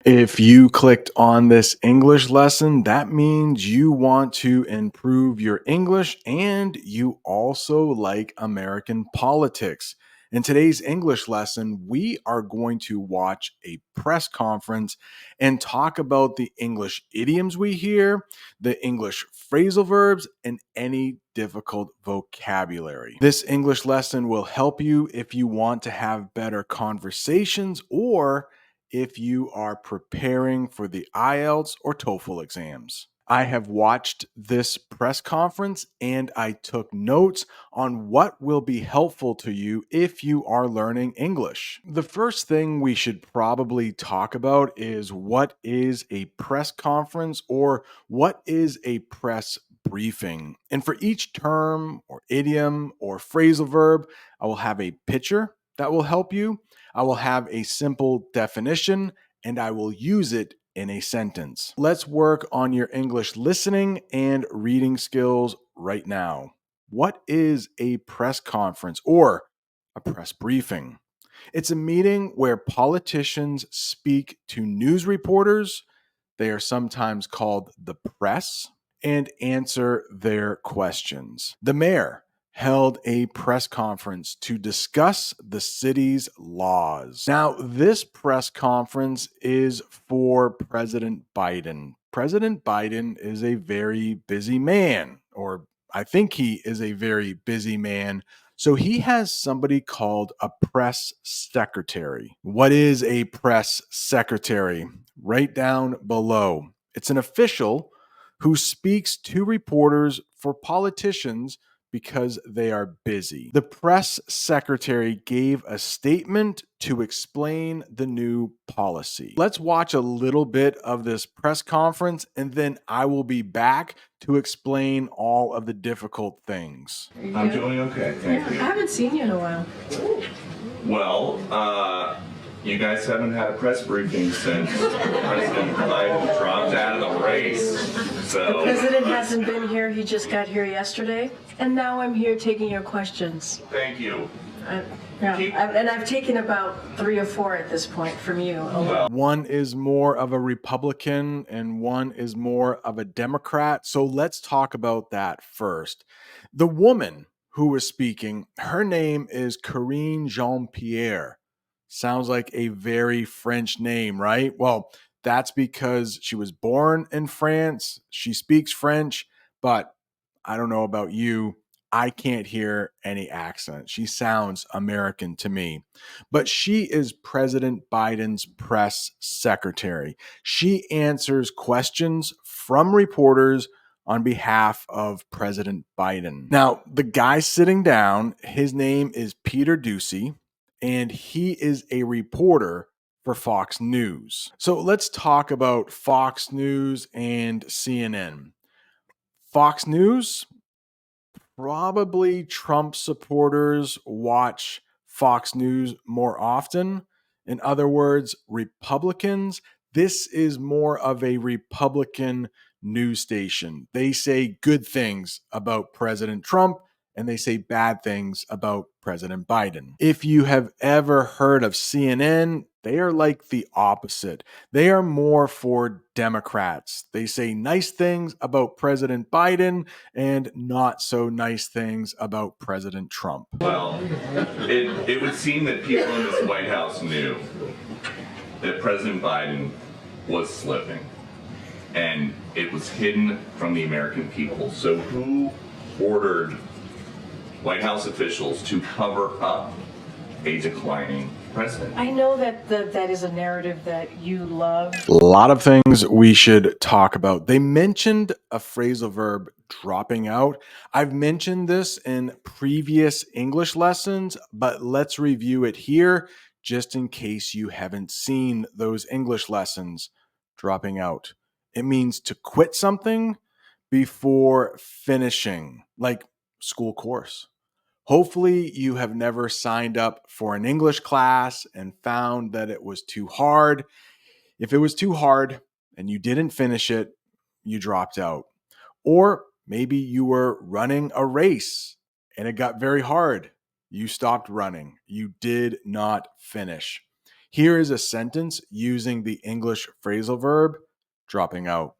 If you clicked on this English lesson, that means you want to improve your English and you also like American politics. In today's English lesson, we are going to watch a press conference and talk about the English idioms we hear, the English phrasal verbs, and any difficult vocabulary. This English lesson will help you if you want to have better conversations or if you are preparing for the IELTS or TOEFL exams. I have watched this press conference and I took notes on what will be helpful to you if you are learning English. The first thing we should probably talk about is what is a press conference or what is a press briefing. And for each term or idiom or phrasal verb, I will have a picture that will help you. I will have a simple definition and I will use it in a sentence. Let's work on your English listening and reading skills right now. What is a press conference or a press briefing? It's a meeting where politicians speak to news reporters. They are sometimes called the press and answer their questions. The mayor held a press conference to discuss the city's laws. Now, this press conference is for President Biden. President Biden is a very busy man, or I think he is a very busy man. So he has somebody called a press secretary. What is a press secretary? Right down below. It's an official who speaks to reporters for politicians because they are busy. The press secretary gave a statement to explain the new policy. Let's watch a little bit of this press conference and then I will be back to explain all of the difficult things. I'm doing okay, thank you. I haven't seen you in a while. Well, you guys haven't had a press briefing since President Biden dropped out of the race. The president hasn't been here. He just got here yesterday. And now I'm here taking your questions. Thank you. I've taken about 3 or 4 at this point from you. One is more of a Republican and one is more of a Democrat. So let's talk about that first. The woman who was speaking, her name is Karine Jean-Pierre. Sounds like a very French name, right? Well, that's because she was born in France. She speaks French, but I don't know about you. I can't hear any accent. She sounds American to me. But she is President Biden's press secretary. She answers questions from reporters on behalf of President Biden. Now, the guy sitting down, his name is Peter Doocy, and he is a reporter for Fox News. So let's talk about Fox News and CNN. Fox News, probably Trump supporters watch Fox News more often. In other words, Republicans, this is more of a Republican news station. They say good things about President Trump and they say bad things about President Biden. If you have ever heard of CNN, they are like the opposite. They are more for Democrats. They say nice things about President Biden and not so nice things about President Trump. Well, it would seem that people in this White House knew that President Biden was slipping, and it was hidden from the American people. So who ordered White House officials to cover up a declining president? I know that is a narrative that you love. A lot of things we should talk about. They mentioned a phrasal verb dropping out. I've mentioned this in previous English lessons, but let's review it here just in case you haven't seen those English lessons. Dropping out. It means to quit something before finishing, like school course. Hopefully, you have never signed up for an English class and found that it was too hard. If it was too hard and you didn't finish it, you dropped out. Or maybe you were running a race and it got very hard. You stopped running. You did not finish. Here is a sentence using the English phrasal verb dropping out.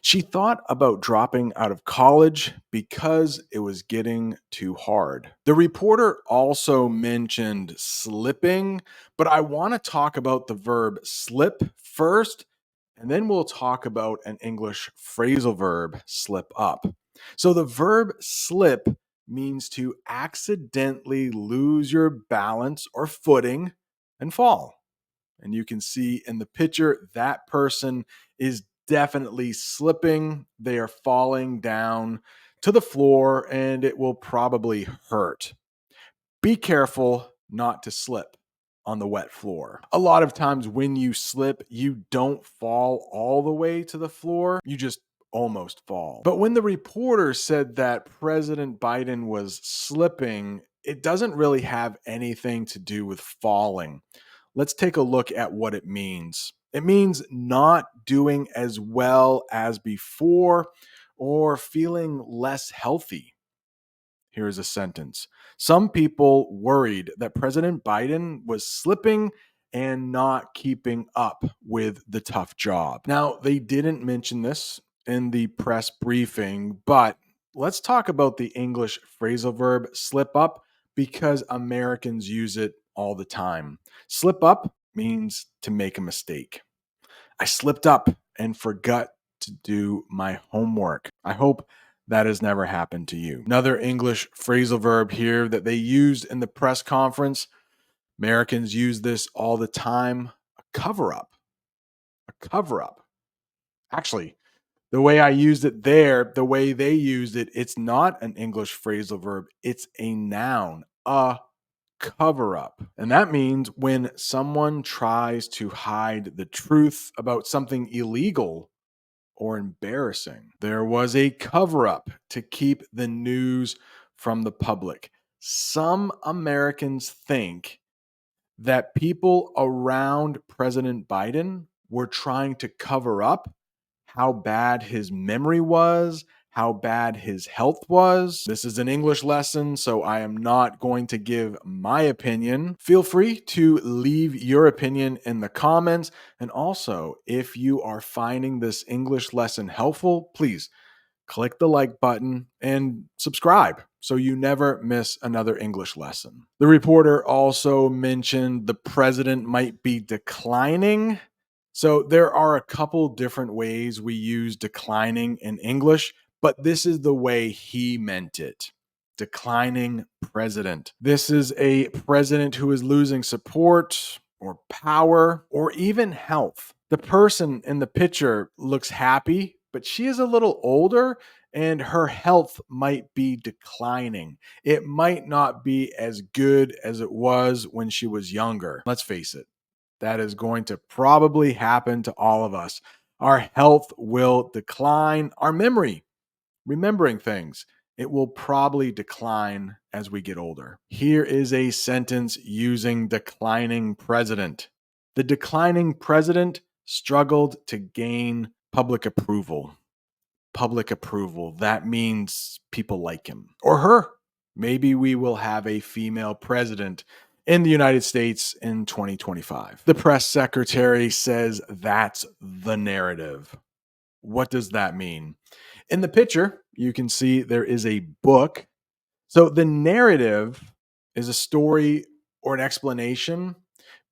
She thought about dropping out of college because it was getting too hard. The reporter also mentioned slipping, but I want to talk about the verb slip first, and then we'll talk about an English phrasal verb, slip up. So the verb slip means to accidentally lose your balance or footing and fall. And you can see in the picture that person is definitely slipping. They are falling down to the floor and it will probably hurt. Be careful not to slip on the wet floor. A lot of times when you slip, you don't fall all the way to the floor, you just almost fall. But when the reporter said that President Biden was slipping, it doesn't really have anything to do with falling. Let's take a look at what it means. It means not doing as well as before or feeling less healthy. Here's a sentence. Some people worried that President Biden was slipping and not keeping up with the tough job. Now, they didn't mention this in the press briefing, but let's talk about the English phrasal verb slip up because Americans use it all the time. Slip up means to make a mistake. I slipped up and forgot to do my homework. I hope that has never happened to you. Another English phrasal verb here that they used in the press conference. Americans use this all the time. A cover up. A cover up. Actually, the way I used it there, the way they used it, it's not an English phrasal verb. It's a noun. A cover up. And that means when someone tries to hide the truth about something illegal or embarrassing. There was a cover up to keep the news from the public. Some Americans think that people around President Biden were trying to cover up how bad his memory was, how bad his health was. This is an English lesson, so I am not going to give my opinion. Feel free to leave your opinion in the comments. And also, if you are finding this English lesson helpful, please click the like button and subscribe so you never miss another English lesson. The reporter also mentioned the president might be declining. So there are a couple different ways we use declining in English, but this is the way he meant it. Declining president. This is a president who is losing support or power or even health. The person in the picture looks happy, but she is a little older and her health might be declining. It might not be as good as it was when she was younger. Let's face it, that is going to probably happen to all of us. Our health will decline. Our memory, remembering things, it will probably decline as we get older. Here is a sentence using declining president. The declining president struggled to gain public approval. Public approval. That means people like him or her. Maybe we will have a female president in the United States in 2025. The press secretary says that's the narrative. What does that mean? In the picture, you can see there is a book. So the narrative is a story or an explanation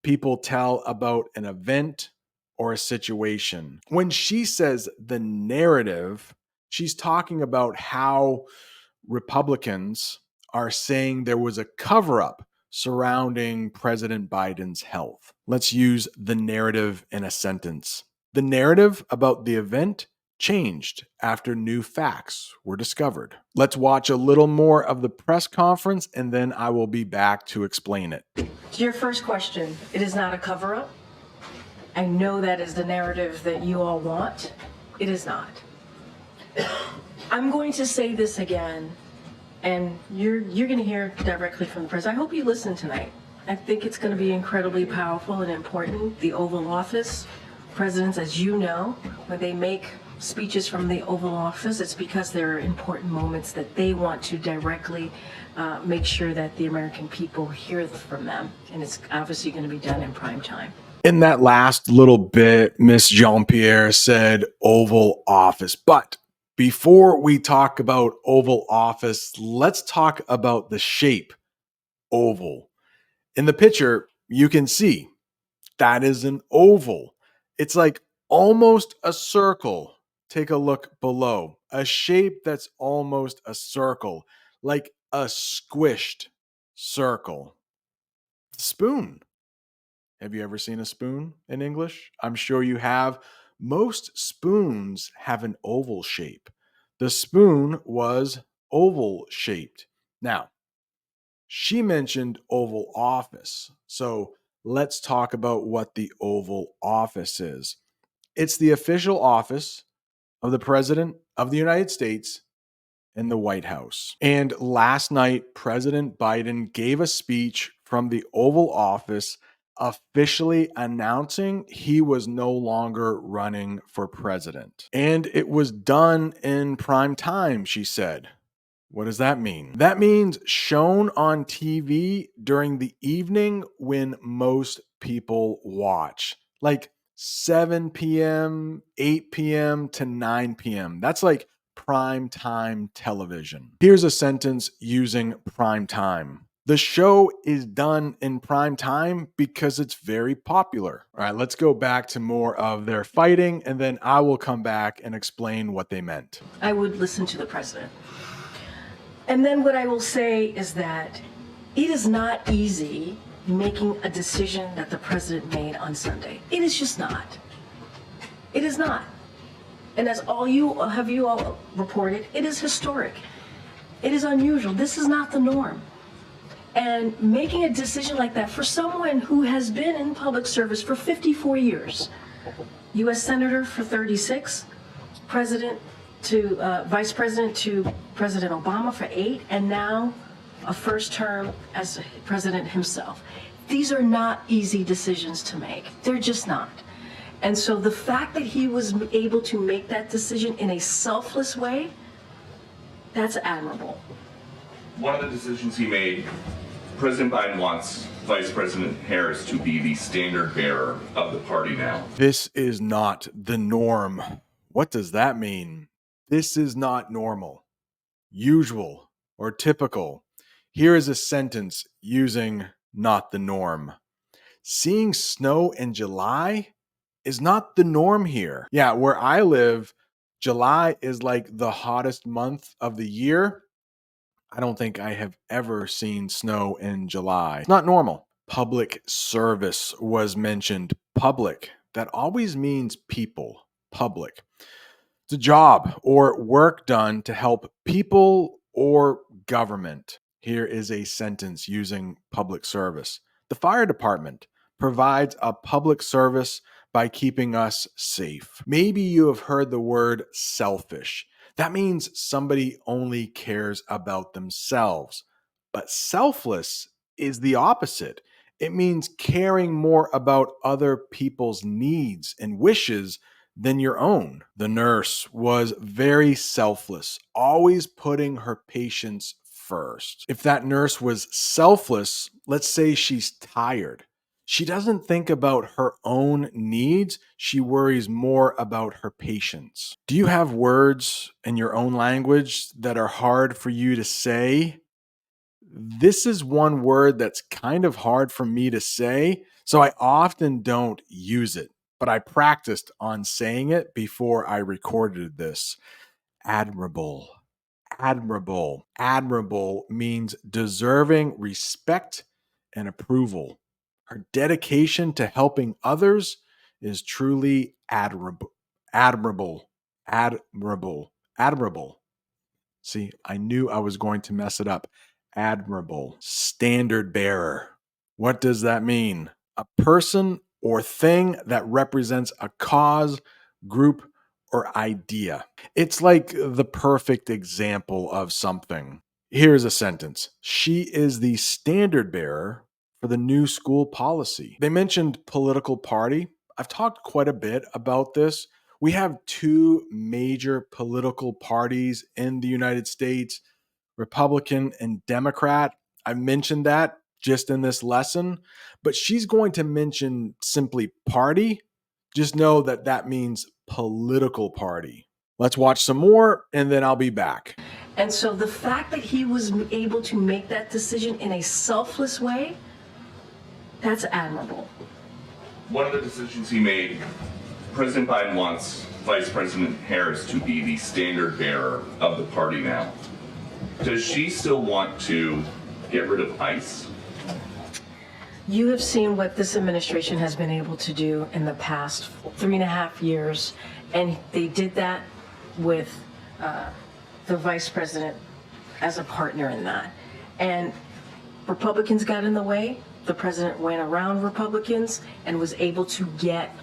people tell about an event or a situation. When she says the narrative, she's talking about how Republicans are saying there was a cover up surrounding President Biden's health. Let's use the narrative in a sentence. The narrative about the event changed after new facts were discovered. Let's watch a little more of the press conference and then I will be back to explain it. To your first question, it is not a cover-up. I know that is the narrative that you all want. It is not. I'm going to say this again, and you're going to hear directly from the president. I hope you listen tonight. I think it's going to be incredibly powerful and important. The Oval Office, presidents, as you know, when they make speeches from the Oval Office, it's because there are important moments that they want to directly make sure that the American people hear from them. And it's obviously going to be done in prime time. In that last little bit, Miss Jean-Pierre said Oval Office. But before we talk about Oval Office, let's talk about the shape, oval. In the picture, you can see that is an oval. It's like almost a circle. Take a look below. A shape that's almost a circle, like a squished circle. Spoon. Have you ever seen a spoon in English? I'm sure you have. Most spoons have an oval shape. The spoon was oval shaped. Now, she mentioned Oval Office. So let's talk about what the Oval Office is. It's the official office of the President of the United States in the White House. And last night, President Biden gave a speech from the Oval Office officially announcing he was no longer running for president. And it was done in prime time, she said. What does that mean? That means shown on TV during the evening when most people watch, like 7 p.m., 8 p.m. to 9 p.m. That's like prime time television. Here's a sentence using prime time. The show is done in prime time because it's very popular. All right, let's go back to more of their fighting, and then I will come back and explain what they meant. I would listen to the president. And then what I will say is that it is not easy making a decision that the president made on Sunday. It is just not. It is not. And as you all reported, it is historic. It is unusual. This is not the norm. And making a decision like that for someone who has been in public service for 54 years, U.S. Senator for 36, President to Vice President to President Obama for 8, and now a first term as president himself. These are not easy decisions to make. They're just not. And so the fact that he was able to make that decision in a selfless way, that's admirable. One of the decisions he made, President Biden wants Vice President Harris to be the standard bearer of the party now. This is not the norm. What does that mean? This is not normal, usual, or typical. Here is a sentence using not the norm. Seeing snow in July is not the norm here. Yeah, where I live, July is like the hottest month of the year. I don't think I have ever seen snow in July. It's not normal. Public service was mentioned. Public. That always means people. Public. It's a job or work done to help people or government. Here is a sentence using public service. The fire department provides a public service by keeping us safe. Maybe you have heard the word selfish. That means somebody only cares about themselves. But selfless is the opposite. It means caring more about other people's needs and wishes than your own. The nurse was very selfless, always putting her patients first. If that nurse was selfless, let's say she's tired. She doesn't think about her own needs. She worries more about her patients. Do you have words in your own language that are hard for you to say? This is one word that's kind of hard for me to say, so I often don't use it. But I practiced on saying it before I recorded this. Admirable. Admirable. Admirable means deserving respect and approval. Her dedication to helping others is truly admirable. Admirable. Admirable. Admirable. See, I knew I was going to mess it up. Admirable. Standard bearer. What does that mean? A person or thing that represents a cause, group, or idea. It's like the perfect example of something. Here's a sentence. She is the standard bearer for the new school policy. They mentioned political party. I've talked quite a bit about this. We have two major political parties in the United States, Republican and Democrat. I mentioned that just in this lesson, but she's going to mention simply party. Just know that that means political party. Let's watch some more and then I'll be back. And so the fact that he was able to make that decision in a selfless way, that's admirable. One of the decisions he made, President Biden wants Vice President Harris to be the standard bearer of the party now. Does she still want to get rid of ICE? You have seen what this administration has been able to do in the past 3.5 years, and they did that with the vice president as a partner in that. And Republicans got in the way. The president went around Republicans and was able to get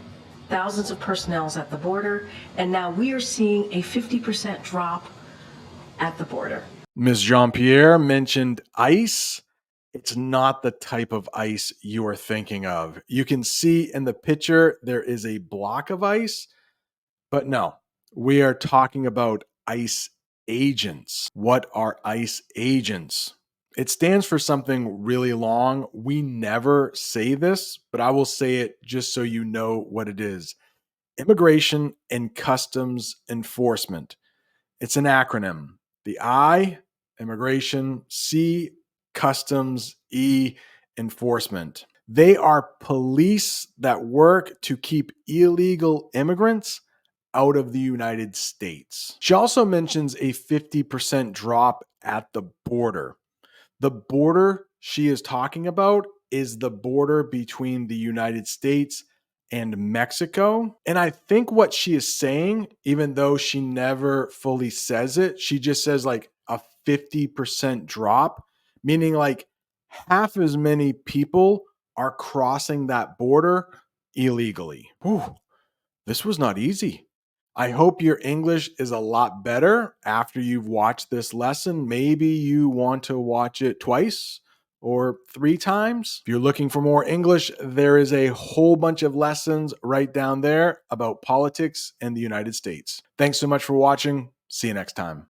thousands of personnel at the border. And now we are seeing a 50% drop at the border. Ms. Jean-Pierre mentioned ICE. It's not the type of ice you are thinking of. You can see in the picture there is a block of ice, but no, we are talking about ICE agents. What are ICE agents? It stands for something really long. We never say this, but I will say it just so you know what it is. Immigration and Customs Enforcement. It's an acronym. The I, immigration, C, customs, E, enforcement. They are police that work to keep illegal immigrants out of the United States. She also mentions a 50% drop at the border. The border she is talking about is the border between the United States and Mexico. And I think what she is saying, even though she never fully says it, she just says like a 50% drop, meaning like half as many people are crossing that border illegally. Whew, this was not easy. I hope your English is a lot better after you've watched this lesson. Maybe you want to watch it twice or 3 times. If you're looking for more English, there is a whole bunch of lessons right down there about politics in the United States. Thanks so much for watching. See you next time.